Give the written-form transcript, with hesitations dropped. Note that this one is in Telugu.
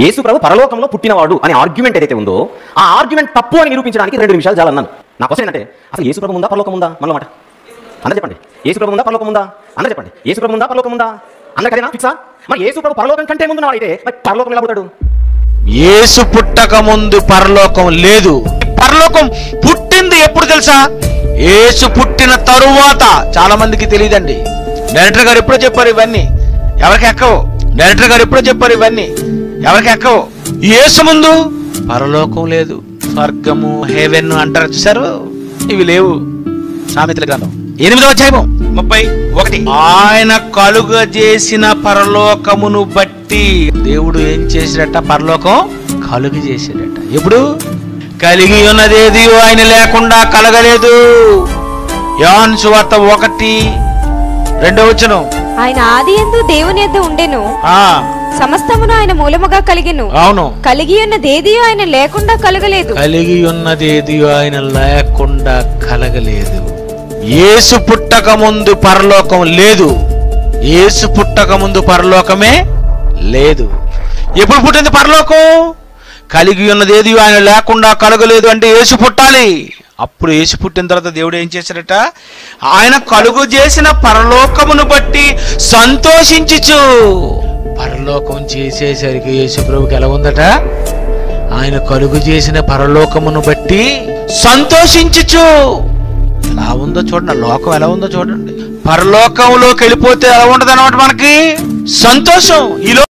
యేసు ప్రభు పరలోకంలో పుట్టినవాడు అనే ఆర్గ్యుమెంట్ ఏదైతే ఉందో ఆ ఆర్గ్యుమెంట్ తప్పు అని నిరూపించడానికి 2 నిమిషాలు చాలన్నాను. నా క్వశ్చన్ ఏంటంటే అసలు యేసు ప్రభు ఉందా పరలోకం ఉందా? మనలో మాట అందరూ చెప్పండి. యేసు ప్రభు ఉందా పరలోకం ఉందా? అందరూ చెప్పండి. యేసు ప్రభు ఉందా పరలోకం ఉందా? అందరికదేనా ఫిక్సా? మరి యేసు ప్రభు పరలోకం కంటే ముందు అయితే మరి పరలోకం ఎలా పుట్టాడు? యేసు పుట్టక ముందు పరలోకం లేదు. పరలోకం పుట్టింది ఎప్పుడు తెలుసా? యేసు పుట్టిన తరువాత. చాలా మందికి తెలియదండి. డైరెక్టర్ గారు ఎప్పుడో చెప్పారు ఇవన్నీ, ఎవరికి ఎక్కవు. డైరెక్టర్ గారు ఎప్పుడో చెప్పారు ఇవన్నీ, ఎవరికి ఎక్కవు. యేసు ముందు పరలోకం లేదు. స్వర్గము, హెవెన్ అంటారు చూసారు, ఇవి లేవు. సామెతల గ్రంథం 8వ అధ్యాయం 31. ఆయన కలుగజేసిన పరలోకమును బట్టి దేవుడు ఏం చేశాడట? పరలోకం కలుగు చేశాడట. ఎప్పుడు? కలిగి ఉన్నదేది ఆయన లేకుండా కలగలేదు. యోహాను సువార్త 1:2. ఆయన ఆదియందు దేవుని యొద్ద ఉండెను, సమస్తమును ఆయన మూలముగా కలిగెను. అవును. కలిగి ఉన్నదేది ఆయన లేకుండా కలగలేదు. కలిగి ఉన్నదేది ఆయన లేకుండా కలగలేదు. యేసు పుట్టక ముందు పరలోకం లేదు. యేసు పుట్టక ముందు పరలోకమే లేదు. ఎప్పుడు పుట్టింది పరలోకం? కలిగి ఉన్నదేది ఆయన లేకుండా కలగలేదు అంటే యేసు పుట్టాలి. అప్పుడు యేసు పుట్టిన తర్వాత దేవుడు ఏం చేశాడట? ఆయన కలుగు చేసిన పరలోకమును బట్టి సంతోషించుచు. పరలోకం చేసేసరికి యేసు ప్రభుకి ఎలా ఉందట? ఆయన కలుగు చేసిన పరలోకమును బట్టి సంతోషించుచు. ఎలా ఉందో చూడండి, లోకం ఎలా ఉందో చూడండి. పరలోకంలోకి వెళ్ళిపోతే ఎలా ఉండదు అన్నమాట మనకి సంతోషం. ఈ